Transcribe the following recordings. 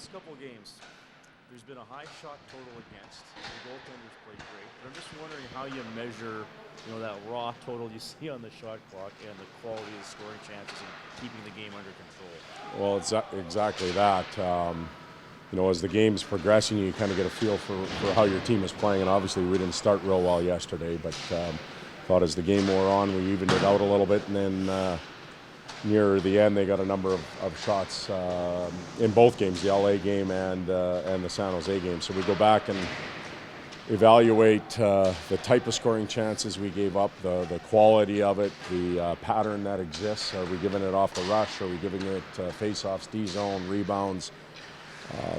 last couple of games, there's been a high shot total against. The goaltenders played great. But I'm just wondering how you measure, that raw total you see on the shot clock and the quality of scoring chances and keeping the game under control. Well, it's exactly that. As the game's progressing, you kind of get a feel for how your team is playing. And obviously, we didn't start real well yesterday, but thought as the game wore on, we evened it out a little bit. And then near the end, they got a number of shots in both games, the LA game and the San Jose game. So we go back and evaluate the type of scoring chances we gave up, the quality of it, the pattern that exists. Are we giving it off the rush? Are we giving it face-offs, D-zone, rebounds,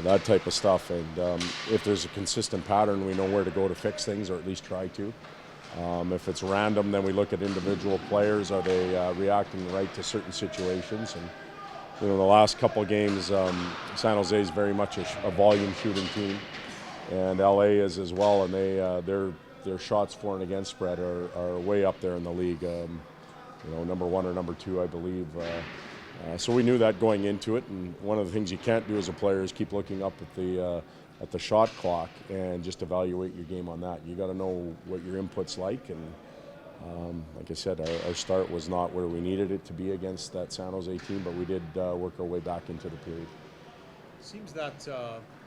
that type of stuff? And if there's a consistent pattern, we know where to go to fix things, or at least try to. If it's random, then we look at individual players. Are they reacting right to certain situations? And the last couple of games, San Jose is very much a volume shooting team, and LA is as well. And their shots for and against spread are way up there in the league. Number one or number two, I believe. So we knew that going into it. And one of the things you can't do as a player is keep looking up at the shot clock and just evaluate your game on that. You got to know what your input's like, and like I said, our start was not where we needed it to be against that San Jose team, but we did work our way back into the period. Seems that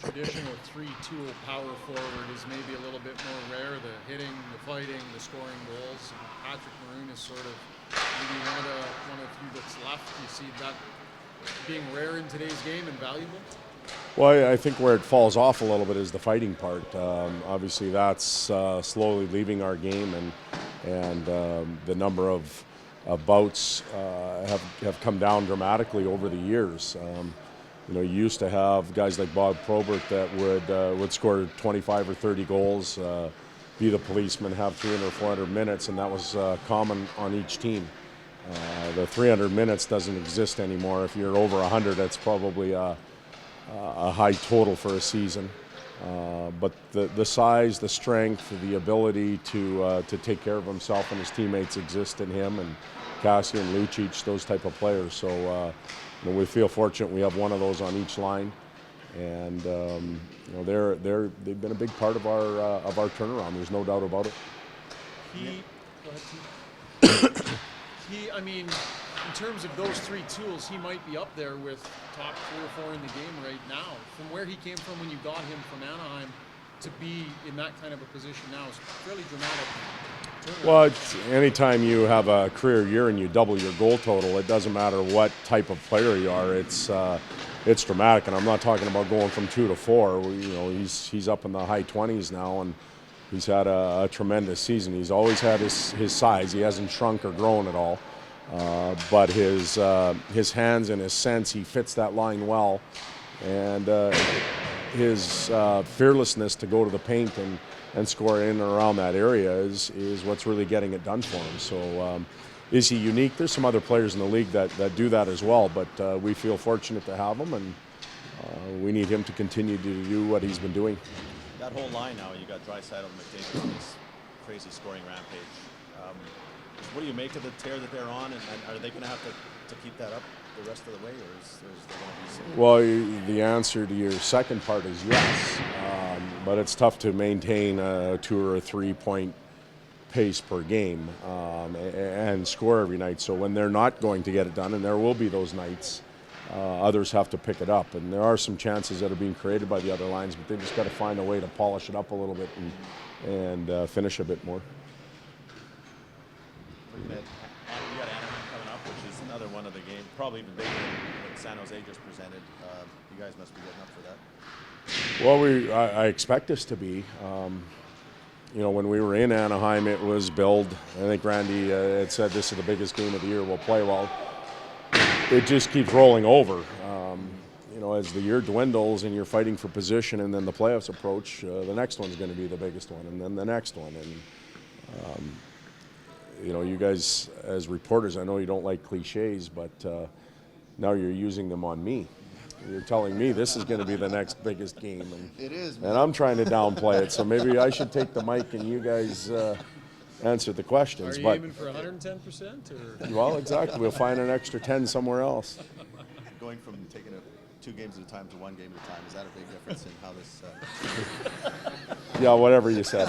traditional three-tool power forward is maybe a little bit more rare. The hitting, the fighting, the scoring goals. And Patrick Maroon is sort of maybe one of the few that's left. You see that being rare in today's game and valuable? Well, I think where it falls off a little bit is the fighting part. Obviously, that's slowly leaving our game, and the number of bouts have come down dramatically over the years. You used to have guys like Bob Probert that would score 25 or 30 goals, be the policeman, have 300 or 400 minutes, and that was common on each team. The 300 minutes doesn't exist anymore. If you're over 100, that's probably a high total for a season. But the size, the strength, the ability to take care of himself and his teammates exist in him, and Cassie and Lucic, those type of players. So we feel fortunate we have one of those on each line, and they've been a big part of our turnaround. There's no doubt about it. In terms of those three tools, he might be up there with top 3 or 4 in the game right now. From where he came from when you got him from Anaheim to be in that kind of a position now is fairly dramatic. Well, anytime you have a career year and you double your goal total, it doesn't matter what type of player you are. It's dramatic, and I'm not talking about going from 2 to 4. He's up in the high 20s now, and he's had a tremendous season. He's always had his size. He hasn't shrunk or grown at all. But his hands and his sense, he fits that line well, and his fearlessness to go to the paint and score in and around that area is what's really getting it done for him. So is he unique? There's some other players in the league that do that as well, but we feel fortunate to have him, and we need him to continue to do what he's been doing. That whole line now, you got Draisaitl and McDavid on this crazy scoring rampage. What do you make of the tear that they're on, and are they going to have to keep that up the rest of the way, or is there going to be some? Well, the answer to your second part is yes, but it's tough to maintain a 2 or 3 point pace per game and score every night. So when they're not going to get it done, and there will be those nights, others have to pick it up. And there are some chances that are being created by the other lines, but they just got to find a way to polish it up a little bit and finish a bit more. You got Anaheim coming up, which is another one of the games, probably even bigger than what San Jose just presented. You guys must be getting up for that. Well, I expect us to be. When we were in Anaheim, it was billed. I think Randy had said this is the biggest game of the year we'll play. Well, it just keeps rolling over. As the year dwindles and you're fighting for position, and then the playoffs approach, the next one's going to be the biggest one, and then the next one. And you guys as reporters, I know you don't like cliches, but now you're using them on me. You're telling me this is going to be the next biggest game. And it is, man. And I'm trying to downplay it, so maybe I should take the mic and you guys answer the questions. Are you aiming for 110%? Well, exactly. We'll find an extra 10 somewhere else. Going from taking a 2 games at a time to 1 game at a time. Is that a big difference in how this? Yeah, whatever you said.